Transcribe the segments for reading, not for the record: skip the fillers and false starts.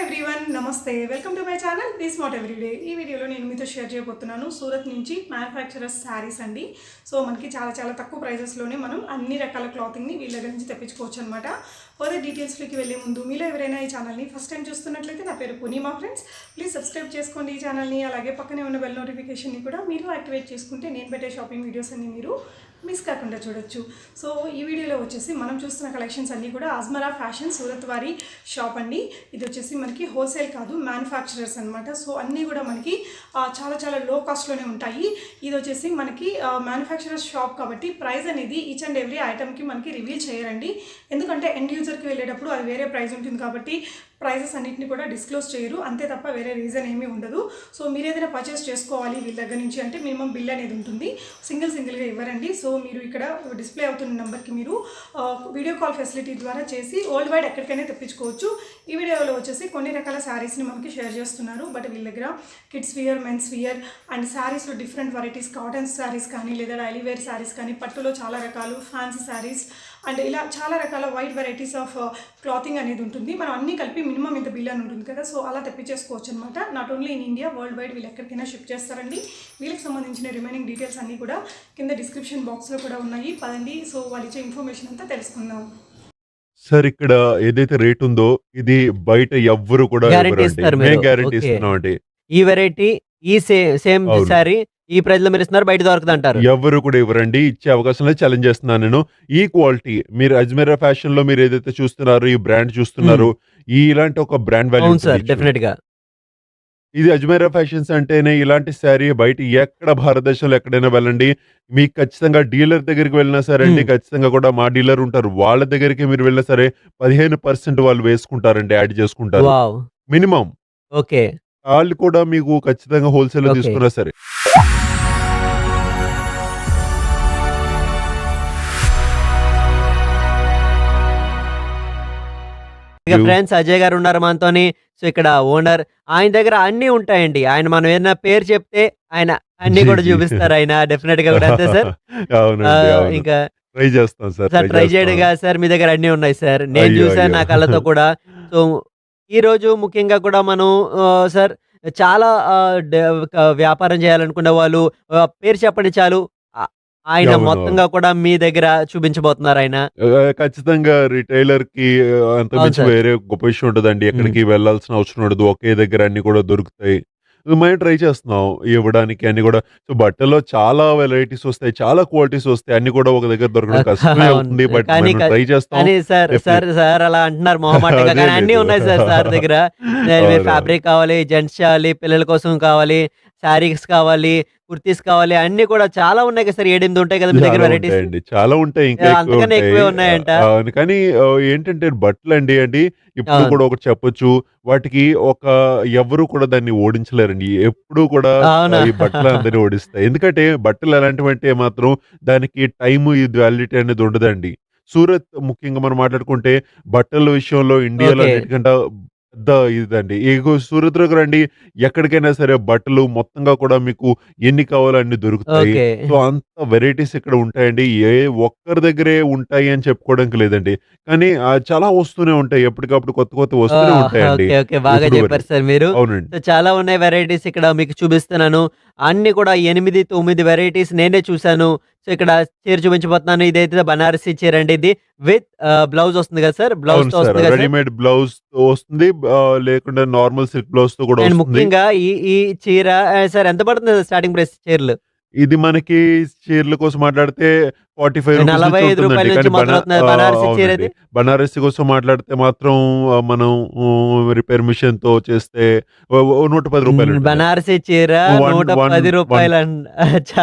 Everyone నమస్తే welcome to my channel this not everyday. ఈ వీడియోలో నేను మీతో షేర్ చేయబోతున్నాను సూరత్ నుంచి మ్యానుఫ్యాక్చరర్స్ శారీస్ అండి. సో మనకి చాలా తక్కువ ప్రైజెస్లోనే మనం అన్ని రకాల క్లాతింగ్ని వీళ్ళ దగ్గర నుంచి తెప్పించుకోవచ్చు అనమాట. ఫర్దర్ డీటెయిల్స్లోకి వెళ్ళే ముందు మీలో ఎవరైనా ఈ ఛానల్ని ఫస్ట్ టైం చూస్తున్నట్లయితే నా పేరు పూర్ణిమా ఫ్రెండ్స్. ప్లీజ్ సబ్స్క్రైబ్ చేసుకోండి ఈ ఛానల్ని. అలాగే పక్కనే ఉన్న బెల్ నోటిఫికేషన్ని కూడా మీరు యాక్టివేట్ చేసుకుంటే నేను పెట్టే షాపింగ్ వీడియోస్ అన్ని మీరు మిస్ కాకుండా చూడొచ్చు. సో ఈ వీడియోలో వచ్చేసి మనం చూస్తున్న కలెక్షన్స్ అన్నీ కూడా అజ్మరా ఫ్యాషన్ సూరత్ వారి షాప్ అండి. ఇది వచ్చేసి మనకి హోల్సేల్ కాదు, మ్యానుఫ్యాక్చరర్స్ అనమాట. సో అన్నీ కూడా మనకి చాలా లో కాస్ట్లోనే ఉంటాయి. ఇది వచ్చేసి మనకి మ్యానుఫ్యాక్చరర్స్ షాప్ కాబట్టి ప్రైస్ అనేది ఈచ్ అండ్ ఎవ్రీ ఐటమ్కి మనకి రివీల్ చేయరండి. ఎందుకంటే ఎండ్ యూజర్కి వెళ్ళేటప్పుడు అది వేరే ప్రైస్ ఉంటుంది కాబట్టి ప్రైజెస్ అన్నింటినీ కూడా డిస్క్లోజ్ చేయరు, అంతే తప్ప వేరే రీజన్ ఏమీ ఉండదు. సో మీరు ఏదైనా పర్చేస్ చేసుకోవాలి వీళ్ళ దగ్గర నుంచి అంటే మినిమం బిల్ అనేది ఉంటుంది, సింగిల్గా ఇవ్వరండి. సో మీరు ఇక్కడ డిస్ప్లే అవుతున్న నెంబర్కి మీరు వీడియో కాల్ ఫెసిలిటీ ద్వారా చేసి వరల్డ్ వైడ్ ఎక్కడికైనా తెప్పించుకోవచ్చు. ఈ వీడియోలో వచ్చేసి కొన్ని రకాల శారీస్ని మనకి షేర్ చేస్తున్నారు. బట్ వీళ్ళ దగ్గర kids wear, men's wear and శారీస్లో డిఫరెంట్ వెరైటీస్, కాటన్ శారీస్ కానీ లేదా డైలీ వేర్ శారీస్ కానీ, పట్టులో చాలా రకాలు, ఫ్యాన్సీ శారీస్ అండ్ ఇలా చాలా రకాల వైడ్ వెరైటీస్ ఆఫ్ క్లాతింగ్ అనేది ఉంటుంది. మనం అన్నీ కలిపి మినిమం ఇంత బిల్ అని ఉంటుంది కదా, సో అలా తెప్పించేసుకోవచ్చు అనమాట. Not only in India, world wide వీళ్ళు ఎక్కడికైనా షిప్ చేస్తారండి. వీళ్ళకి సంబంధించిన రిమైనింగ్ డీటెయిల్స్ అన్నీ కూడా కింద డిస్క్రిప్షన్ బాక్స్లో కూడా ఉన్నాయి. పదండి, సో వాళ్ళు ఇచ్చే ఇన్ఫర్మేషన్ అంతా తెలుసుకుందాం. సార్ ఇక్కడ ఏదైతే రేట్ ఉందో ఇది బయట ఎవ్వరు కూడా మేము గ్యారంటీ ఇస్తున్నామండి. ఈ వెరైటీ ఈ సేమ్ సారీ ఈ ప్రైస్ లో మీరు ఇస్తున్నారు, బయట దొరకదు అంటారు. ఎవరు కూడా ఇవ్వరండి, ఇచ్చే అవకాశం లేదు. ఛాలెంజ్ చేస్తున్నాను నేను. ఈ క్వాలిటీ మీరు అజ్మీరా ఫ్యాషన్ లో మీరు ఏదైతే చూస్తున్నారు, ఈ బ్రాండ్ చూస్తున్నారు, ఇలాంటి ఒక బ్రాండ్ వాల్యూ సార్ డెఫినెట్ గా. ఇది అజ్మీరా ఫ్యాషన్స్ అంటేనే ఇలాంటి శారీ బయట ఎక్కడ భారతదేశంలో ఎక్కడైనా వెళ్ళండి, మీకు ఖచ్చితంగా డీలర్ దగ్గరికి వెళ్ళినా సరే అండి, ఖచ్చితంగా కూడా మా డీలర్ ఉంటారు, వాళ్ళ దగ్గరికి మీరు వెళ్ళినా సరే 15% వాళ్ళు వేసుకుంటారండి, యాడ్ చేసుకుంటారు మినిమం. ఓకే, వాళ్ళు కూడా మీకు ఖచ్చితంగా హోల్సేల్ లో తీసుకున్నా సరే. ఫ్రెండ్స్ అజయ్ గారు ఉన్నారు మనతోని. సో ఇక్కడ ఓనర్, ఆయన దగ్గర అన్ని ఉంటాయండి. ఆయన మనం ఏదైనా పేరు చెప్తే ఆయన అన్ని కూడా చూపిస్తారు ఆయన డెఫినెట్ గా కూడా. అంతే సార్. ఇంకా ట్రై చేస్తాం సార్. ట్రై చేయడం కాదు సార్, మీ దగ్గర అన్ని ఉన్నాయి సార్, నేను చూసాను నా కళ్ళతో కూడా. సో ఈ రోజు ముఖ్యంగా కూడా మనం సార్ చాలా వ్యాపారం చేయాలనుకునే వాళ్ళు పేరు చెప్పండి చాలు, ఆయన మొత్తంగా కూడా మీ దగ్గర చూపించబోతున్నారు. ఆయన ఖచ్చితంగా రిటైలర్ కి అంత మించి వేరే గొప్ప విషయం ఉంటదండి. ఎక్కడికి వెళ్లాల్సిన అవసరం ఉండదు, ఒకే దగ్గర అన్ని కూడా దొరుకుతాయి. మేము ట్రై చేస్తున్నాం ఇవ్వడానికి అన్ని కూడా. సో బట్టలో చాలా వెరైటీస్ వస్తాయి, చాలా క్వాలిటీస్ వస్తాయి, అన్ని కూడా ఒక దగ్గర దొరకడం కష్టమే అవుతుంది. బట్ ట్రై చేస్తాం. సార్ అలా అంటున్నారు మొహమాటంగా, కానీ అన్ని ఉన్నాయి సార్ దగ్గర. ఫ్యాబ్రిక్ కావాలి, జెంట్స్ కావాలి, పిల్లల కోసం కావాలి, శారీస్ కావాలి, కుర్తీస్ కావాలి, అన్ని కూడా చాలా ఉన్నాయి కదా సార్. 7-8 ఉంటాయి కదా మీ దగ్గర వెరైటీస్. చాలా ఉంటాయి, ఇంకా అంతకన్నా ఎక్కువే ఉన్నాయంట. కానీ ఏంటంటే బట్టలు అండి ఇప్పుడు కూడా ఒకటి చెప్పొచ్చు, వాటికి ఒక ఎవరు కూడా దాన్ని ఓడించలేరండి. ఎప్పుడు కూడా ఈ బట్టలు అందరినీ ఓడిస్తాయి. ఎందుకంటే బట్టలు ఎలాంటివంటే మాత్రం దానికి టైము వ్యాలిడిటీ అనేది ఉండదండి. సూరత్ ముఖ్యంగా మనం మాట్లాడుకుంటే బట్టల విషయంలో ఇండియాలో అన్నిటికంటే పెద్ద ఇదండి. సూరత్ లోకి రండి, ఎక్కడికైనా సరే బట్టలు మొత్తంగా కూడా మీకు ఎన్ని కావాలో అన్ని దొరుకుతాయి. సో అంత వెరైటీస్ ఇక్కడ ఉంటాయండి. ఏ ఒక్కరి దగ్గరే ఉంటాయి అని చెప్పుకోవడానికి లేదండి, కానీ చాలా వస్తూనే ఉంటాయి, ఎప్పటికప్పుడు కొత్త వస్తూనే ఉంటాయండి. బాగా చెప్పారు సార్ మీరు. అవునండి, చాలా ఉన్నాయి వెరైటీస్ ఇక్కడ మీకు చూపిస్తున్నాను. అన్ని కూడా 8-9 వెరైటీస్ నేనే చూసాను. సో ఇక్కడ చీర చూపించబోతున్నాను. ఇదైతే బనారసి చీర అండి, ఇది విత్ బ్లౌజ్ వస్తుంది కదా సార్. బ్లౌజ్ రెడీమేడ్ బ్లౌజ్ వస్తుంది, లేకుండా నార్మల్ సిల్క్ బ్లౌజ్ తో కూడా. ముఖ్యంగా ఈ చీర సార్ ఎంత పడుతుంది స్టార్టింగ్ ప్రైస్ చీరలు? ఇది మనకి చీరల కోసం మాట్లాడితే 45 రూపాయల నుంచి మొదలవుతుంది బనారసి చీర. బనారసి కోసం మాట్లాడితే మాత్రం మనం రిపేర్ మిషన్ తో చేస్తే 110 రూపాయలు. బనారసి చీర 110 రూపాయలు.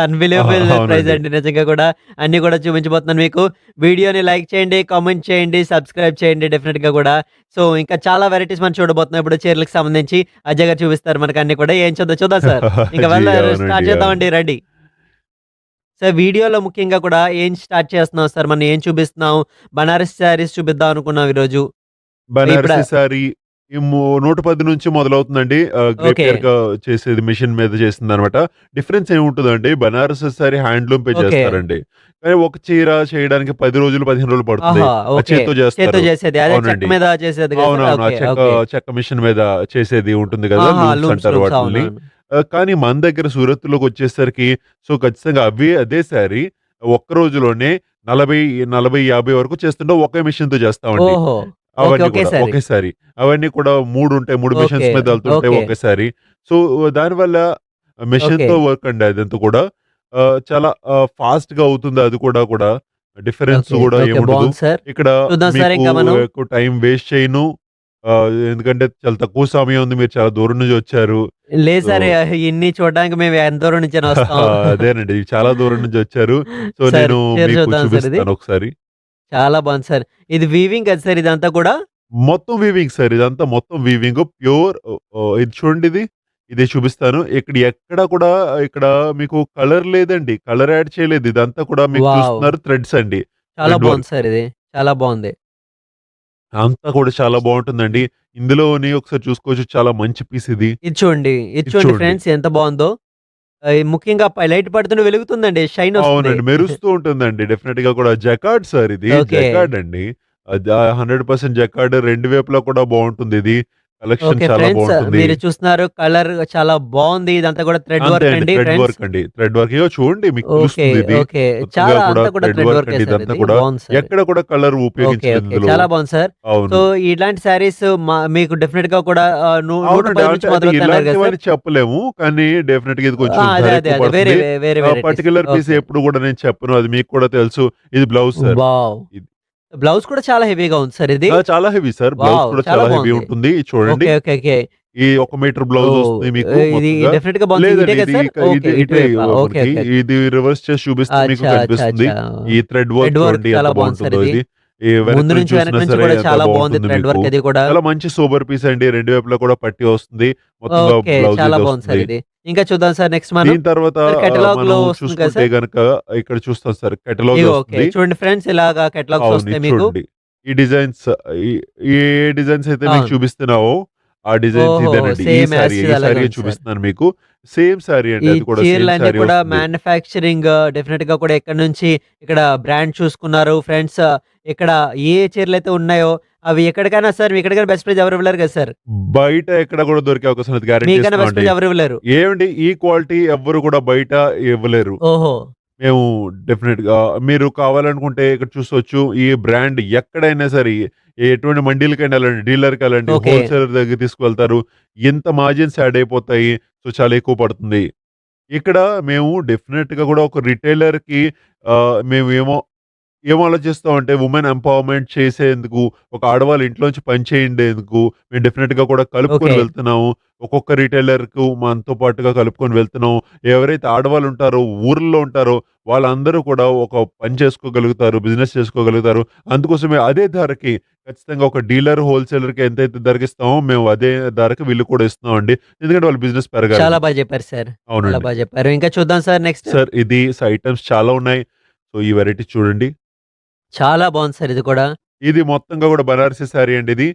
అన్బిలీవబుల్ ప్రైస్ అండి నిజంగా కూడా. అన్ని కూడా చూపించబోతున్నాను మీకు. వీడియోని లైక్ చేయండి, కామెంట్ చేయండి, సబ్స్క్రైబ్ చేయండి డెఫినెట్ గా కూడా. సో ఇంకా చాలా వెరైటీస్ మనం చూడబోతున్నాం ఇప్పుడు చీరలకు సంబంధించి. అజయ్ గారు చూపిస్తారు మనకు అన్ని కూడా. ఏం చూద్దాం సార్, ఇంకా స్టార్ట్ చేద్దామండి, రెడీ సార్. వీడియోలో ముఖ్యంగా కూడా ఏం స్టార్ట్ చేస్తున్నాం సార్, మనం ఏం చూపిస్తున్నాం? బనారస్ శారీస్ చూపిద్దాం అనుకున్నాం ఈరోజు. బనారసి శారీ ఈ 110 నుంచి మొదలవుతుందండి. ఓకే. గ్రేప్‌యర్‌గా చేసేది మెషిన్ మీద చేసిందనమాట. డిఫరెన్స్ ఏముంటుందంటే బనారస్ సారీ హ్యాండ్లూమ్‌పై ఓకే. చేస్తారండి. కానీ ఒక చీర చేయడానికి 10 రోజులు, 15 రోజులు పడుతుంది. ఆహా! ఆ ఓకే. చేత్తో చేత్తో చేస్తారు. చేసేది. అదే చెక్క అవునండి. మీద చేసేది కదా సార్? అవునవును. ఆ ఓకే. చెక్క ఓకే. చెక్క మిషన్ మీద చేసేది ఉంటుంది గదా! ఆహా! లూమ్స్ లూమ్స్, అంటారు లూమ్స్. వాటిల్ని. అవునవును. కానీ మన దగ్గర సూరత్‌లోకొచ్చేసరికి సో, ఖచ్చితంగా అదే శారీ ఒక్క రోజులోనే 40, 40, 50 వరకు చేస్తుంటే ఒకే మిషన్‌తో చేస్తామండి. ఓహో! ఓకే. అవన్నీ కూడా ఒకేసారి. ఒకేసారి. అవన్నీ కూడా 3 ఉంటాయి. 3 ఓకే. మిషన్స్ మీద ఎళ్తుంటాయి ఓకే. ఒకేసారి. సో, దానివల్ల ఓకే. మెషిన్‌తో వర్క్ అండి అదంతా కూడా. చాలా ఫాస్ట్‌గా అవుతుంది అది కూడా. Difference okay. గూడా ఓకే. ఏముండదు. బావుంది సార్. ఇక్కడ చూద్దాం సార్ మీకు ఇంకా మనం. ఎక్కువ టైం వేస్ట్ చేయను. ఎందుకంటే చాలా తక్కువ సమయం ఉంది. మీరు చాలా దూరం నుంచి వచ్చారు. లేదు సో సార్ ఇన్ని చూడడానికి మేము ఎంత దూరం నుంచైనా వస్తాం. అదేనండి. చాలా దూరం నుంచి వచ్చారు. సో, సార్ నేను చీర మీకు చూద్దాం సార్ ఇది. చూపిస్తాను ఒకసారి. చాలా బావుంది సార్. ఇది వీవింగ్ కదా సార్ ఇదంతా కూడా? మొత్తం వీవింగ్ సార్. ఇదంతా మొత్తం వీవింగ్. ప్యూర్ ఇది చూడండి ఇది. ఇది చూపిస్తాను. ఇక్కడ ఎక్కడ కూడా ఇక్కడ మీకు కలర్ లేదండి. కలర్ యాడ్ చేయలేదు. ఇదంతా కూడా మీకు వావ్! చూస్తున్నారు థ్రెడ్స్ అండి. చాలా థ్రెడ్ బావుంది వర్క్. సార్ ఇది. చాలా బావుంది. అంతా కూడా చాలా బావుంటుందండి. ఇందులోని ఒకసారి చూసుకోవచ్చు చాలా మంచి పీస్ ఇది. ఇది చూడండి. ఇది ఇది చూడండి చూడండి. ఫ్రెండ్స్ ఎంత బావుందో. ముఖ్యంగా లైట్ పడుతుంటే వెలుగుతుందండి. షైన్ వస్తుంది. అవునండి. మెరుస్తూ ఉంటుందండి. డెఫినిట్‌గా కూడా జకార్డ్ సార్ ఇది. ఓకే. జకార్డ్ అండి. 100% జకార్డ్ 2 వైపులా కూడా బావుంటుందిది. కలెక్షన్ ఓకే చాలా ఫ్రెండ్స్ బావుంటుంది. మీరు చూస్తున్నారు కలర్ చాలా బావుంది. ఇదంతా కూడా థ్రెడ్ అంతే వర్క్ అండి. అండి థ్రెడ్ ఫ్రెండ్స్. వర్క్ అండి. Thread work. ఇగో చూడండి మీకు ఓకే. తెలుస్తుంది ఇది. ఓకే. కొత్తగా చాలా కూడా అంతా కూడా థ్రెడ్ థ్రెడ్ వర్క్ వర్కే అండి సార్ ఇదంతా ఇది. కూడా. బావుంది సార్. ఎక్కడ కూడా కలర్ ఓకే. ఉపయోగించలేదు ఓకే. ఇందులో. చాలా బావుంది సార్. సో, అవును. ఇలాంటి శారీస్ మీకు డెఫినిట్‌గా కూడా అవునండి. 110 అంటే నుంచి అది మొదలవుతాయన్నారు కదా సార్? ఇలాంటివని చెప్పలేము. కానీ డెఫినిట్‌గా ఇది కొంచెం అదే. ధర అదే. ఎక్కువ అదే. వేరే పడుతుంది. వేరే వెరైటీస్. Particular piece okay. ఎప్పుడు కూడా నేను చెప్పను. అది మీకు కూడా తెలుసు. ఇది బ్లౌజ్ సార్. వావ్! ఇది బ్లౌజ్ కూడా చాలా హెవీగా ఉంది సార్ ఇది. చాలా హెవీ సార్. Blouse wow! కూడా చాలా చాలా హెవీ బావుంది. ఉంటుంది. ఇది చూడండి. ఓకే. ఓకే. ఓకే. ఈ 1 మీటర్ బ్లౌజ్ ఓహ్! వస్తుంది మీకు ఇది మొత్తంగా. డెఫినిట్‌గా బావుంది. లేదండి ఇటే కదా ఇది సార్? ఓకే. ఇటే ఇటువైపా? ఓకే. మనకి ఓకే. ఓకే. ఇది రివర్స్ చేసి చూపిస్తే మీకు అచ్చా! అచ్చా! కనిపిస్తుంది. అచ్చా! ఈ థ్రెడ్ వర్క్ థ్రెడ్ వర్క్ చూడండి ఎంత చాలా బావుంది సార్ బావుంటుందో ఇది. ఇది. ఈ వెనక ముందు నుంచి నుంచి వెనక చూసినా నుంచి సరే కూడా ఎంత చాలా బావుంది బావుంటుంది థ్రెడ్ మీకు. వర్క్ అది కూడా. చాలా మంచి సూపర్ పీస్ అండి. 2 వైపులా కూడా పట్టీ వస్తుంది. మొత్తంగా ఓకే. బ్లౌజ్ చాలా ఇది బావుంది సార్ వస్తుంది. ఇది. ఇంకా చూద్దాం సార్ నెక్స్ట్ మనం. దీని తర్వాత సార్ మనం కేటలాగ్‌లో వస్తుంది కదా చూసుకుంటే సార్? గనక ఇక్కడ చూస్తాం సార్. కేటలాగ్ ఇగో ఓకే. వస్తుంది. చూడండి ఫ్రెండ్స్ ఇలాగా కేటలాగ్స్ అవును. వస్తాయి ఇది మీకు. చూడండి. ఈ డిజైన్స్ ఈ ఏ డిజైన్స్ అయితే మీకు అవును. చూపిస్తున్నావో ఆ డిజైన్స్ ఓహో! ఇదేనండి. ఈ సేమ్ యాజ్ సారీ ఇట్ ఈ అలాగే సారీయే ఉంది సార్. చూపిస్తున్నాను మీకు. సేమ్ సారీ అండి. ఈ అది కూడా సేమ్ చీరలన్నీ సారీ కూడా వస్తుంది. మ్యానుఫ్యాక్చరింగ్ డెఫినిట్‌గా కూడా ఎక్కడి నుంచి ఇక్కడ బ్రాండ్ చూసుకున్నారు ఫ్రెండ్స్. ఇక్కడ ఏ చీరలైతే ఉన్నాయో అవి ఎక్కడికైనా సార్ ఎక్కడికైనా బెస్ట్ ప్రైస్ ఎవరు ఇవ్వలేరు కదా సార్? బయట ఎక్కడ కూడా దొరికే అవకాశం లేదు. గ్యారంటీ మీకన్నా బెస్ట్ ఇస్తున్నామండి. ప్రైస్ ఎవరు ఇవ్వలేరు. ఏవండి ఈ క్వాలిటీ ఎవ్వరు కూడా బయట ఇవ్వలేరు. ఓహో! మేము డెఫినిట్‌గా మీరు కావాలనుకుంటే ఇక్కడ చూసొచ్చు. ఈ బ్రాండ్ ఎక్కడైనా సరే ఎటువంటి మండీలకైనా ఎళ్ళండి, డీలర్‌కెళ్ళండి, ఓకే. హోల్‌సేలర్ దగ్గరికి తీసుకువెళ్తారు. ఎంత మార్జిన్స్ యాడ్ అయిపోతాయి. సో, చాలా ఎక్కువ పడుతుంది. ఇక్కడ మేము డెఫినిట్‌గా కూడా ఒక రిటైలర్‌కి మేమేమో ఏం ఆలోచిస్తామంటే వుమెన్ ఎంపవర్‌మెంట్ చేసేందుకు, ఒక ఆడవాళ్ళు ఇంట్లోంచి పని చేయండేందుకు మేము డెఫినిట్‌గా కూడా కలుపుకొని ఓకే. వెళ్తున్నాము. ఒక్కొక్క రిటైలర్‌కు మనతో పాటుగా కలుపుకొని వెళ్తున్నాం. ఎవరైతే ఆడవాళ్ళు ఉంటారో, ఊర్లో ఉంటారో వాళ్ళందరూ కూడా ఒక పని చేసుకోగలుగుతారు, బిజినెస్ చేసుకోగలుగుతారు. అందుకోసమే అదే ధరకి ఖచ్చితంగా ఒక డీలర్, హోల్‌సేలర్‌కి ఎంతైతే ధరకిస్తామో మేము అదే ధరకి వీళ్ళకి కూడా ఇస్తున్నామండి. ఎందుకంటే వాళ్ళ బిజినెస్ చాలా పెరగాలని. బాగా చెప్పారు సార్. చాలా అవునండి. బాగా చెప్పారు. ఇంకా చూద్దాం సార్ నెక్స్ట్. సార్ ఇది ఐటెమ్స్ చాలా ఉన్నాయి. సో, ఈ వెరైటీ చూడండి. చాలా బాగుంది సార్ ఇది కూడా. ఇది మొత్తంగా కూడా బనారసి శారీ అండి ఇది.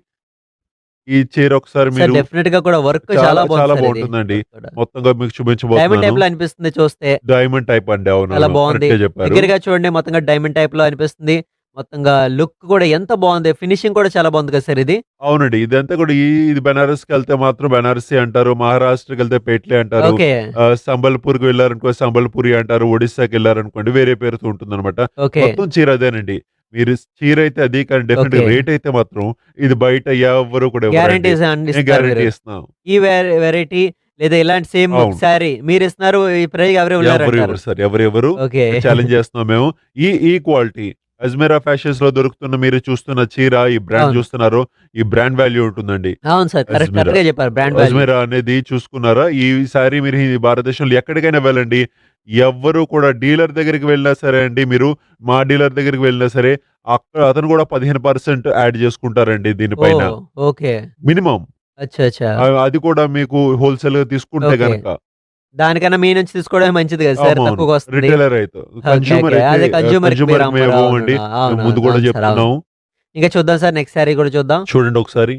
ఈ చీర ఒకసారి సార్ మీరు డెఫినిట్‌గా కూడా వర్క్ చాలా చాలా బాగుంది చాలా సార్ ఇది. బావుంటుందండి. వర్క్ కూడా. మొత్తంగా మీకు డైమండ్ చూపించబోతున్నాను. టైప్‌లో అనిపిస్తుంది చూస్తే. డైమండ్ టైప్ అండి. చాలా అవునవును. బాగుంది. కరెక్ట్‌గా చెప్పారు. దగ్గరగా చూడండి మొత్తంగా డైమండ్ టైప్‌లో అనిపిస్తుంది. మొత్తంగా లుక్ కూడా ఎంత బాగుంది. ఫినిషింగ్ కూడా చాలా బాగుంది కదా సార్ ఇది. అవునండి. ఇదంతా కూడా ఇది బనారస్‌కెళ్తే మాత్రం బనారసి అంటారు. మహారాష్ట్రకెళ్తే పేట్లే అంటారు. ఓకే. సంబల్‌పూర్‌కి వెళ్లారనుకో సంబల్‌పూరి అంటారు. ఒడిస్సాకెళ్లారనుకోండి వేరే పేరుతో ఉంటుందనమాట. ఓకే. మొత్తం చీర అదేనండి. మీరు చీర అయితే అది కానీ డెఫినిట్‌గా ఓకే. రేట్ అయితే మాత్రం ఇది బయట ఎవ్వరు కూడా ఇవ్వరండి. గ్యారంటీస్ నేను అందిస్తారు గ్యారంటీ మీరు. ఇస్తున్నాం. ఈ వెరైటీ లేదా ఇలాంటి సేమ్ అవును. సారీ మీరు ఇస్తున్నారు. ఈ ప్రైస్ ఎవరు ఎవరు ఇవ్వలేరంటారు. ఇవ్వరు సార్. ఎవరు ఓకే. ఛాలెంజ్ చేస్తున్నాం మేము. ఈ క్వాలిటీ అజ్మీరా ఫ్యాషన్స్‌లో దొరుకుతున్న మీరు చూస్తున్న చీర, ఈ బ్రాండ్ అవును. చూస్తున్నారో ఈ బ్రాండ్ వాల్యూ ఉంటుందండి. అవును సార్. అజ్మీరా. కరెక్ట్‌గా చెప్పారు. Brand value. అజ్మీరా అనేది చూసుకున్నారా? ఈ సారీ మీరు ఈ భారతదేశంలో ఎక్కడికైనా వెళ్ళండి. ఎవ్వరు కూడా డీలర్ దగ్గరికి వెళ్ళినా సరే అండి మీరు మా డీలర్ దగ్గరికి వెళ్ళినా సరే అతను కూడా 15% యాడ్ చేసుకుంటారండి దీనిపైన. ఓహ్! ఓకే. మినిమమ్. అచ్చా! అచ్చా! అది కూడా మీకు హోల్‌సేల్‌గా తీసుకుంటే ఓకే. గనక. దానికన్నా మీ నుంచి తీసుకోవడమే మంచిది కదా సార్. అవునవును. తక్కువకొస్తుంది. రిటైలర్ అయితే. ఓకే. Consumer okay. అయితే అదే కన్స్యూమర్‌కి మీరు కన్స్యూమర్‌కి మేము అమ్మరు. ఇవ్వమండి. అవును. మేము అవును. ముందు కూడా అవును సార్. అవును. చెప్తున్నాము. ఇంకా చూద్దాం సార్ నెక్స్ట్ సారీ కూడా చూద్దాం. చూడండి ఒకసారి.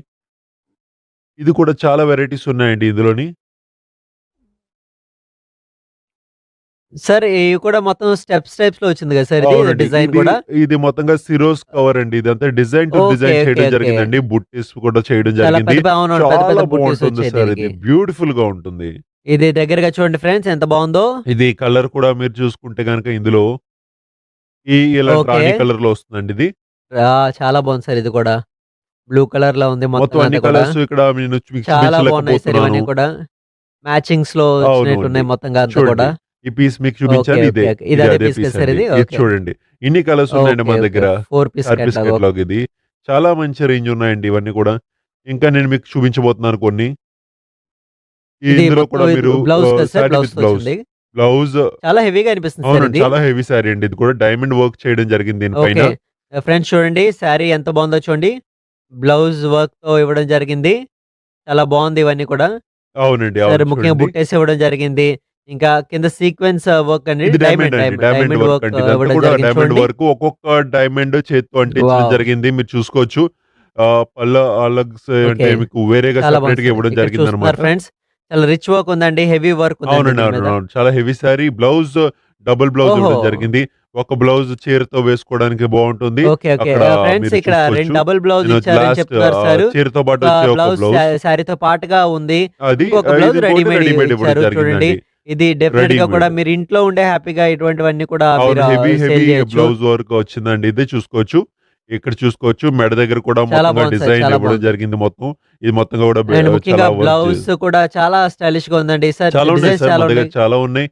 ఇది కూడా చాలా వెరైటీస్ ఉన్నాయండి ఇందులోని. సార్ ఇవి కూడా మొత్తం స్టెప్స్‌లో వచ్చింది కదా సార్ ఇది అవునండి. డిజైన్ ఇది కూడా? ఇది మొత్తంగా సిరోస్ కవర్ అండి. ఇదంతా design to okay. Design okay. చేయడం ఓకే. జరిగిందండి. బుట్టీస్ కూడా చేయడం చాలా జరిగింది. అవునవును. పెద్ద పెద్ద చాలా బుట్టీస్ బావుంటుంది వచ్చాయి సార్ ఇది. దీనికి. బ్యూటిఫుల్‌గా ఉంటుంది. ఇది దగ్గరగా చూడండి ఫ్రెండ్స్ ఎంత బావుందో. ఇది కలర్ కూడా మీరు చూసుకుంటే గనక ఇందులో ఇలాంటి ఓకే. రాణి కలర్‌లో వస్తుందండి ఇది. చాలా బావుంది సార్ ఇది కూడా. బ్లూ కలర్‌లో ఉంది మొత్తం మొత్తం అన్ని అంతా కూడా. కలర్స్ ఇక్కడ నేను మీకు చాలా బావున్నాయి సార్ ఇవన్నీ చూపించలేకపోతున్నాను. కూడా. మ్యాచింగ్స్‌లో అవునండి. వచ్చినట్టున్నాయి మొత్తంగా అంతా చూడండి. కూడా. ఈ పీస్ మీకు ఓకే. చూపించాను ఓకే. ఇదే. ఓకే. ఇది ఇది అదే అదే పీస్ కదా పీస్ సార్ అండి. ఇది? ఇది ఓకే. చూడండి. ఇన్ని కలర్స్ ఉన్నాయండి ఓకే. మన ఓకే. దగ్గర. 4 పీస్ సర్వీస్ కేటలాగ్. కేటలాగ్ ఇది. చాలా మంచి రేంజ్ ఉన్నాయండి ఇవన్నీ కూడా. ఇంకా నేను మీకు చూపించబోతున్నాను కొన్ని. ఇది ఇందులో మొత్తం కూడా మీరు బ్లౌజ్ కదా సార్? సారీ విత్ బ్లౌజ్‌తో బ్లౌజ్. వచ్చింది. బ్లౌజ్ చాలా హెవీగా అనిపిస్తుంది సార్ అవునండి. ఇది. చాలా హెవీ సారీ అండి. ఇది కూడా డైమండ్ వర్క్ చేయడం జరిగింది దీనిపైన. ఓకే. ఫ్రెండ్స్ చూడండి శారీ ఎంత బావుందో చూడండి. బ్లౌజ్ వర్క్‌తో ఇవ్వడం జరిగింది. చాలా బావుంది ఇవన్నీ కూడా. అవునండి. సార్ అవును. ముఖ్యంగా చూడండి. బుట్టేసి ఇవ్వడం జరిగింది. ఇంకా కింద సీక్వెన్స్ వర్క్ అండి. ఇది డైమండ్ డైమండ్ అండి. Diamond diamond diamond work work అండి. ఇదంతా ఇవ్వడం కూడా జరిగింది డైమండ్ చూడండి. వర్క్. ఒక్కొక్క డైమండ్ చేత్తో అంటించడం వావ్! జరిగింది. మీరు చూసుకోవచ్చు. పళ్ళ అలగ్స్ అంటే ఓకే. మీకు వేరేగా చాలా బాగుంది సెపరేట్‌గా సార్. ఇవ్వడం ఇక్కడ జరిగిందనమాట. చూస్తున్నారు ఫ్రెండ్స్. చాలా రిచ్ వర్క్ ఉందండి. హెవీ వర్క్ ఉందండి అవునండి. దీని మీద. అవును. చాలా heavy sorry. Blouse double blouse ఓహో! ఇవ్వడం జరిగింది. ఒక బ్లౌజ్ చీరతో వేసుకోవడానికి బావుంటుంది. ఓకే. ఓకే. అక్కడ ఫ్రెండ్స్ మీరు ఇక్కడ 2 చూసుకోవచ్చు. డబుల్ బ్లౌజ్ నేను ఇచ్చారని లాస్ట్ చెప్తున్నారు సారు. చీరతో పాటు ఒక వచ్చే ఒక బ్లౌజ్ బ్లౌజ్. శారీతో పాటుగా ఉంది. అది ఇంకొక బ్లౌజ్ ఇది ఇంకోటి రెడీమేడ్ రెడీమేడ్ ఇవ్వడం ఇచ్చారు చూడండి. జరిగిందండి. ఇది డెఫినిట్‌గా కూడా రెడీమేడ్. మీరు ఇంట్లో ఉండే హ్యాపీగా ఇటువంటివన్నీ కూడా అవును. మీరు హెవీ సేల్ చేయొచ్చు. బ్లౌజ్ వర్క్ వచ్చిందండి. ఇదే చూసుకోవచ్చు. ఇక్కడ చూసుకోవచ్చు. మెడ దగ్గర కూడా చాలా మొత్తంగా బాగుంది సార్. డిజైన్ చాలా ఇవ్వడం బాగుంది. జరిగింది మొత్తం. ఇది మొత్తంగా కూడా అండ్ ముఖ్యంగా చాలా వర్క్ బ్లౌజ్ కూడా చాలా స్టైలిష్‌గా ఉందండి. సార్ చాలా ఉన్నాయి డిజైన్స్ సార్. చాలా మన దగ్గర ఉన్నాయి. చాలా ఉన్నాయి.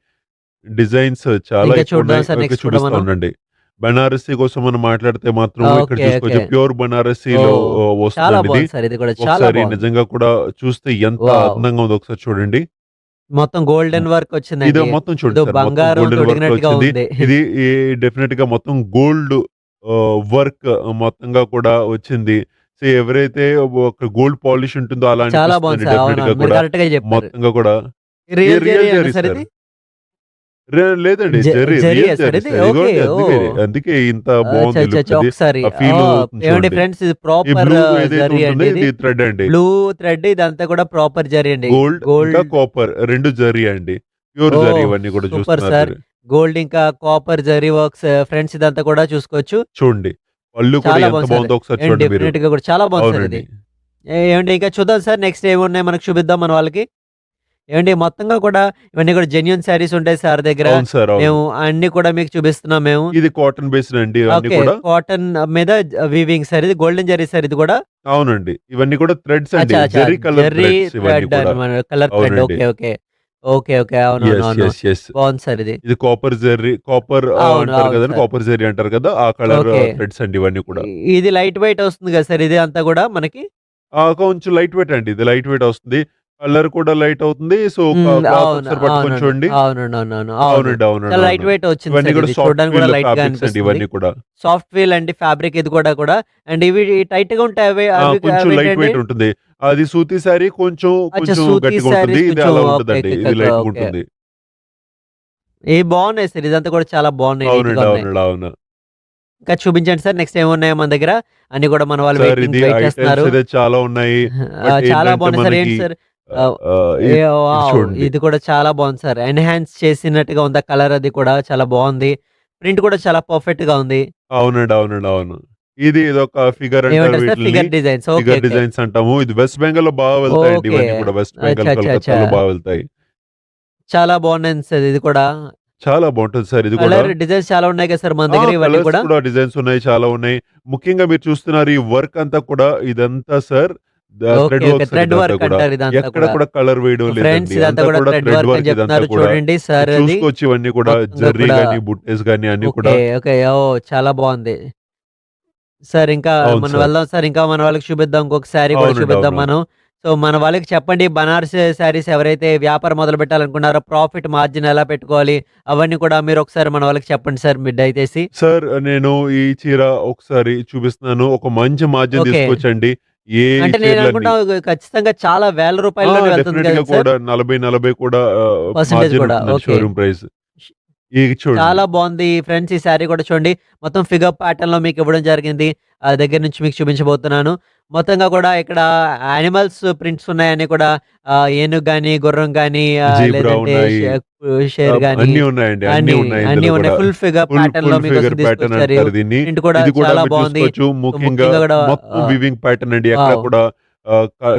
డిజైన్స్ చాలా ఇంకా ఎక్కువ చూద్దాం ఉన్నాయి. Sir okay. నెక్స్ట్ కూడా చూపిస్తా మనం. ఉండండి. బనారసి కోసం మనం మాట్లాడితే మాత్రం ఇక్కడ ఓకే. చూసుకోవచ్చు. ఓకే. ప్యూర్ బనారసిలో ఓహ్! చాలా వస్తుందండి ఇది. బాగుంది సార్ ఇది కూడా. చాలా ఒకసారి బాగుంది. నిజంగా కూడా చూస్తే ఎంత వావ్! అందంగా ఉందో ఒకసారి చూడండి. మొత్తం గోల్డెన్ వర్క్ ఇది వచ్చిందండి. మొత్తం చూడండి ఏదో సార్. మొత్తం బంగారం గోల్డెన్ వర్క్ తొడిగినట్టుగా వచ్చింది. ఉంది. ఇది డెఫినిట్‌గా మొత్తం గోల్డ్ వర్క్ మొత్తంగా కూడా వచ్చింది. సో ఎవరైతే ఒక గోల్డ్ పాలిష్ ఉంటుందో అలా చాలా బాగుంది అనిపిస్తుందండి సార్. డెఫినిట్‌గా అవునవును. మీరు కూడా. కరెక్ట్‌గా చెప్పారు. మొత్తంగా కూడా real real Jerry Jerry sir sir. ఇది? లేదండి. జెర్రీ. జెర్రీయా రియల్ సార్ జెర్రీ ఇది? సార్. ఓకే. ఇదిగోండి అందుకే ఓహ్! అందుకే ఇంత అచ్చా! బావుంది అచ్చా! లుక్ అచ్చా! అది. ఒకసారి ఆ ఫీల్ అవుతుంది ఏవండి చూడండి. ఫ్రెండ్స్ ఇది ఈ ప్రాపర్ బ్లూ ఏదైతే జెర్రీ ఉంటుందో అండి ఇది. ఇది థ్రెడ్ అండి. బ్లూ థ్రెడ్ ఇదంతా కూడా ప్రాపర్ జెర్రీ అండి. గోల్డ్ ఇంకా గోల్డ్ కాపర్ 2 జెర్రీ అండి. ప్యూర్ జెర్రీ ఓహ్! ఇవన్నీ కూడా సూపర్ చూస్తున్నారు సార్. మీరు. గోల్డ్ ఇంకా కాపర్ జెర్రీ వర్క్స్ ఫ్రెండ్స్ ఇదంతా కూడా చూసుకోవచ్చు. చూడండి. పళ్ళు కూడా చాలా ఎంత బాగుంది సార్. బావుందో ఒకసారి అండ్ చూడండి మీరు. డెఫినిట్‌గా కూడా చాలా బాగుంది సార్ ఇది. అవునండి. ఏవండి ఇంకా చూద్దాం సార్ నెక్స్ట్ ఏమున్నాయి మనకు చూపిద్దాం మన వాళ్ళకి. ఏవండి మొత్తంగా కూడా ఇవన్నీ కూడా జెన్యూన్ శారీస్ ఉంటాయి సార్ దగ్గర. అవును సార్. అవును. మేము అన్నీ కూడా మీకు చూపిస్తున్నాం మేము. ఇది కాటన్ బేస్డ్ అండి ఇవన్నీ ఓకే. కూడా. కాటన్ మీద వీవింగ్ సార్ ఇది గోల్డెన్ జెర్రీ సార్ ఇది కూడా. అవునండి. ఇవన్నీ కూడా థ్రెడ్స్ అండి. అచ్చా! అచ్చా! జెర్రీ కలర్ జెర్రీ థ్రెడ్స్ ఇవన్నీ థ్రెడ్ కూడా. అనమాట. Colour thread. అవునండి. ఓకే. ఓకే. ఓకే. ఓకే. అవునవునవును. యెస్. బాగుంది సార్ ఇది. ఇది కాపర్ జెర్రీ కాపర్ అవును. అంటారు అవును కదండీ. సార్. కాపర్ జెర్రీ అంటారు కదా! ఆ కలర్ ఓకే. థ్రెడ్స్ అండి ఇవన్నీ కూడా. ఇది లైట్ వెయిట్ వస్తుంది కదా సార్ ఇది అంతా కూడా మనకి? కొంచెం లైట్ వెయిట్ అండి. ఇది లైట్ వెయిట్ వస్తుంది. కలర్ కూడా లైట్ అవుతుంది. సో క్లాత్ అవును. ఒకసారి పట్టుకొని అవునండి. చూడండి. అవునండి. అవునండి. చాలా లైట్ వెయిట్ వచ్చింది ఇవన్నీ సార్ కూడా ఇది. సాఫ్ట్ చూడడానికి కూడా ఫీల్ లైట్‌గా ఫ్యాబ్రిక్స్ అండి అనిపిస్తుంది. ఇవన్నీ కూడా. సాఫ్ట్ ఫీల్ అండి ఫ్యాబ్రిక్ ఇది కూడా. అండ్ ఇవి టైట్‌గా ఉంటాయి అవి కొంచెం లైట్ అవేంటండి? వెయిట్ ఉంటుంది. అది సూతి సారీ కొంచెం అచ్చా! కొంచెం సూతి గట్టిగా ఉంటుంది. సారీస్ ఇది కొంచెం అలా ఓకే. ఉంటదండి. ఓకే. ఇది ఓకే. లైట్‌గా ఓకే. ఉంటుంది. ఇవి బాగున్నాయి సార్. ఇదంతా కూడా చాలా బాగున్నాయి. నీట్‌గా ఉన్నాయి. అవును. ఇంకా చూపించండి సార్ నెక్స్ట్ ఏమున్నాయో మన దగ్గర? అన్నీ కూడా మన వాళ్ళు సార్ ఇది వెయిట్ ఐటెమ్స్ చేస్తున్నారు. అయితే చాలా ఉన్నాయి. బట్ చాలా ఏంటంటే బాగున్నాయి సార్. మనకి ఏంటి సార్? ఆహ్, ఆహ్, ఇది ఇది వావ్! చూడండి. ఇది కూడా చాలా బాగుంది సార్. ఎన్హాన్స్ చేసినట్టుగా ఉంది. ఆ కలర్ అది కూడా చాలా బాగుంది. ప్రింట్ కూడా చాలా పర్ఫెక్ట్‌గా ఉంది. అవును. ఇదొక ఫిగర్ అంటారు ఏమంటారు సార్? వీటిల్ని. Figure designs. Okay. Figure okay. Designs అంటాము. ఇది వెస్ట్ బెంగాల్‌లో బాగా వెళ్తాయండి ఓకే. ఇవన్నీ కూడా. వెస్ట్ బెంగాల్, అచ్చా! కలకత్తాలో బాగా వెళ్తాయి. చాలా బాగున్నాయి సార్ ఇది కూడా. చాలా బావుంటుంది సార్ ఇది కూడా. కలర్ డిజైన్స్ చాలా ఉన్నాయి కదా సార్ మన దగ్గర ఇవన్నీ కలర్స్ కూడా. కూడా డిజైన్స్ ఉన్నాయి. చాలా ఉన్నాయి. ముఖ్యంగా మీరు చూస్తున్నారు ఈ వర్క్ అంతా కూడా ఇదంతా sir okay. Thread okay. Works thread ఇదంతా వర్క్ కూడా. అంటారు ఇదంతా ఎక్కడ కూడా. కూడా కలర్ వేయడం ఫ్రెండ్స్ లేదండి. ఇదంతా అంతా కూడా కూడా థ్రెడ్ థ్రెడ్ వర్క్ అని వర్క్ ఇదంతా చెప్తున్నారు కూడా. చూడండి సార్ అది. చూసుకోవచ్చు ఇవన్నీ కూడా మొత్తంగా జెర్రీ కూడా. గాని, బుట్టేస్ గాని అన్నీ కూడా. ఓకే. ఓకే. ఓహ్! చాలా బాగుంది. సార్ ఇంకా అవును మనం సార్. వెళ్దాం సార్. ఇంకా మన వాళ్ళకి చూపిద్దాం. ఇంకొక శారీ కూడా అవునండి. చూపిద్దాం అవునవును. మనం. సో, మన వాళ్ళకి చెప్పండి బనారసి శారీస్ ఎవరైతే వ్యాపారం మొదలుపెట్టాలనుకున్నారో ప్రాఫిట్ మార్జిన్ ఎలా పెట్టుకోవాలి? అవన్నీ కూడా మీరు ఒకసారి మన వాళ్ళకి చెప్పండి సార్ మీరు దయచేసి. సార్ నేను ఈ చీర ఒకసారి చూపిస్తున్నాను. ఒక మంచి మార్జిన్ ఓకే. తీసుకొచ్చండి. ఏ అంటే నేను చీరలన్నీ అనుకుంటా ఖచ్చితంగా చాలా వేల రూపాయల్లోనే వెళ్తుంది డెఫినిట్‌గా కదండీ సార్? కూడా 40 కూడా పర్సెంటేజ్ మార్జిన్ కూడా. ఉంటుందండి ఓకే. Showroom price. చూడండి. చాలా బాగుంది ఫ్రెండ్స్. ఈ శారీ కూడా చూడండి. మొత్తం ఫిగర్ ప్యాటర్న్‌లో మీకు ఇవ్వడం జరిగింది. దగ్గర నుంచి మీకు చూపించబోతున్నాను. మొత్తంగా కూడా ఇక్కడ యానిమల్స్ ప్రింట్స్ ఉన్నాయన్నీ కూడా ఏనుగు గాని, గుర్రం గాని జీబ్రా లేదంటే ఉన్నాయి. షేర్ గాని అన్నీ ఉన్నాయండి. అన్నీ ఉన్నాయి అన్నీ ఇందులో ఉన్నాయి. కూడా. ఫుల్ ఫిగర్ ఫుల్ ప్యాటర్న్‌లో ఫుల్ మీకోసం ఫిగర్ ప్యాటర్న్ తీసుకొచ్చారు. అంటారు దీన్ని. ప్రింట్ కూడా ఇది కూడా చాలా మీరు బాగుంది. చూసుకోవచ్చు. ముఖ్యంగా ముఖ్యంగా కూడా మొత్తం వివింగ్ ప్యాటర్న్ అండి. ఎక్కడ వావ్! కూడా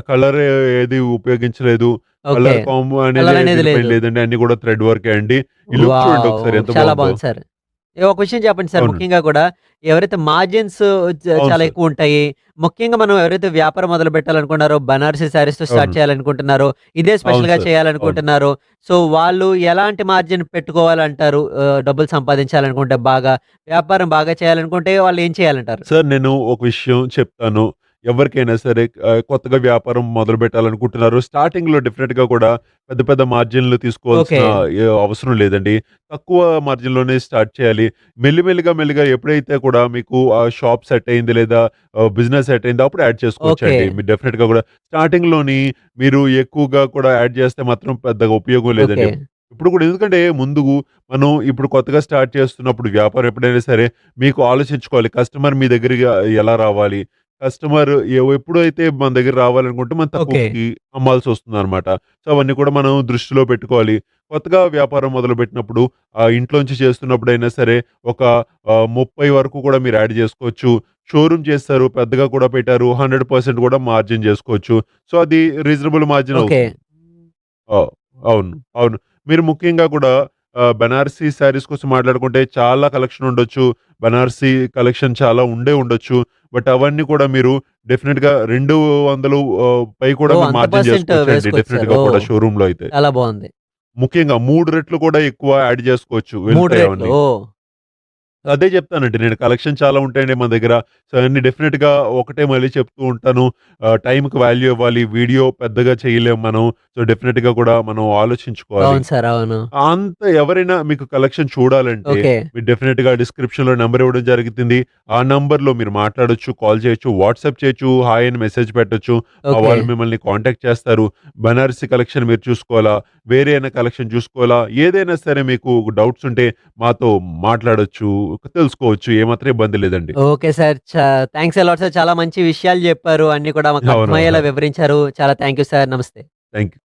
కలర్ ఏది ఉపయోగించలేదు. ఓకే. కలర్ కాంబో కలర్ అనేది అనేది దీనిపైన లేదు. లేదండి. అన్ని కూడా థ్రెడ్ వర్కే అండి. ఈ లుక్ చూడండి వావ్! ఒకసారి ఎంత చాలా బాగుందో. బాగుంది సార్. ఒక విషయం చెప్పండి సార్. అవును. ముఖ్యంగా కూడా ఎవరైతే మార్జిన్స్ అవును చాలా సార్. ఎక్కువ ఉంటాయి. ముఖ్యంగా మనం ఎవరైతే వ్యాపారం మొదలు పెట్టాలనుకున్నారో, బనారసి శారీస్‌తో స్టార్ట్ అవును. చేయాలనుకుంటున్నారో, ఇదే అవును స్పెషల్‌గా సార్. అవును. చేయాలనుకుంటున్నారో, సో వాళ్ళు ఎలాంటి మార్జిన్ పెట్టుకోవాలంటారు? డబ్బులు సంపాదించాలనుకుంటే బాగా, వ్యాపారం బాగా చేయాలనుకుంటే వాళ్ళు ఏం చేయాలంటారు? సార్ నేను ఒక విషయం చెప్తాను. ఎవరికైనా సరే కొత్తగా వ్యాపారం మొదలుపెట్టాలనుకుంటున్నారు. స్టార్టింగ్‌లో డెఫినిట్‌గా కూడా పెద్ద పెద్ద మార్జిన్‌లు తీసుకోవాల్సిన ఓకే. అవసరం లేదండి. తక్కువ మార్జిన్‌లోనే స్టార్ట్ చేయాలి. మెల్లిగా ఎప్పుడైతే కూడా మీకు షాప్ సెట్ అయింది లేదా బిజినెస్ సెట్ అయింది అప్పుడు యాడ్ ఓకే. చేసుకోవచ్చండి. మీరు డెఫినిట్‌గా కూడా స్టార్టింగ్‌లోని మీరు ఎక్కువగా కూడా యాడ్ చేస్తే మాత్రం పెద్దగా ఉపయోగం ఓకే. లేదండి. ఇప్పుడు కూడా ఎందుకంటే ముందు మనం ఇప్పుడు కొత్తగా స్టార్ట్ చేస్తున్నప్పుడు వ్యాపారం ఎప్పుడైనా సరే మీకు ఆలోచించుకోవాలి. కస్టమర్ మీ దగ్గరికి ఎలా రావాలి? కస్టమర్ ఎప్పుడైతే మన దగ్గర రావాలనుకుంటే మనం ఓకే. తక్కువకి అమ్మాల్సొస్తుందనమాట. సో, అవన్నీ కూడా మనం దృష్టిలో పెట్టుకోవాలి. కొత్తగా వ్యాపారం మొదలుపెట్టినప్పుడు ఇంట్లోంచి చేస్తున్నప్పుడైనా సరే ఒక 30 వరకు కూడా మీరు యాడ్ చేసుకోవచ్చు. షోరూమ్ చేస్తారు, పెద్దగా కూడా పెట్టారు. 100% కూడా మార్జిన్ జేసుకోవచ్చు. సో, అది రీజనబుల్ మార్జిన్ ఓకే. అవుతుంది. ఆ! అవును. అవును. మీరు ముఖ్యంగా కూడా బనారసి శారీస్ కోసం మాట్లాడుకుంటే చాలా కలెక్షన్ ఉండొచ్చు. బనారసి కలెక్షన్ చాలా ఉండొచ్చు. బట్ అవన్నీ కూడా మీరు డెఫినిట్‌గా 200 పై కూడా ఓహ్! మీరు అంత మార్జిన్ పర్సెంట్ చేసుకోవచ్చండి. వేసుకోవచ్చు సార్. డెఫినిట్‌గా కూడా ఓహ్! షోరూమ్‌లో అయితే. చాలా బాగుంది. ముఖ్యంగా 3 రెట్లు కూడా ఎక్కువ యాడ్ చేసుకోవచ్చు. 3 వెళ్తాయి రేట్లు. అవన్నీ. ఓహ్! అదే చెప్తానండి. నేను కలెక్షన్ చాలా ఉంటాయండి మన దగ్గర. సో, అన్నీ డెఫినిట్‌గా ఒకటే మళ్ళీ చెప్తూ ఉంటాను. టైమ్‌కి వాల్యూ ఇవ్వాలి. వీడియో పెద్దగా చేయలేము మనం. సో, డెఫినిట్‌గా కూడా మనం ఆలోచించుకోవాలి. అవును సార్. అవును. అంత ఎవరైనా మీకు కలెక్షన్ చూడాలంటే ఓకే. మీరు డెఫినిట్‌గా డిస్క్రిప్షన్‌లో నంబర్ ఇవ్వడం జరుగుతుంది. ఆ నంబర్‌లో మీరు మాట్లాడొచ్చు, కాల్ చేయొచ్చు, వాట్సాప్ చేయొచ్చు, హాయ్ అని మెసేజ్ పెట్టొచ్చు. ఓకే. వాళ్ళు మిమ్మల్ని కాంటాక్ట్ చేస్తారు. బనారసి కలెక్షన్ మీరు చూసుకోవాలా? వేరే ఏమైనా కలెక్షన్ చూసుకోవాలా? ఏదైనా సరే మీకు డౌట్స్ ఉంటే మాతో మాట్లాడొచ్చు, తెలుసుకోవచ్చు. ఏమాత్రం ఇబ్బంది లేదండి. Okay sir. Thanks a lot sir. చాలా మంచి విషయాలు చెప్పారు. అన్నీ కూడా మాకు అవునవును. అర్థమయ్యేలా వివరించారు. చాలా థాంక్ యూ సార్. నమస్తే. Thank you.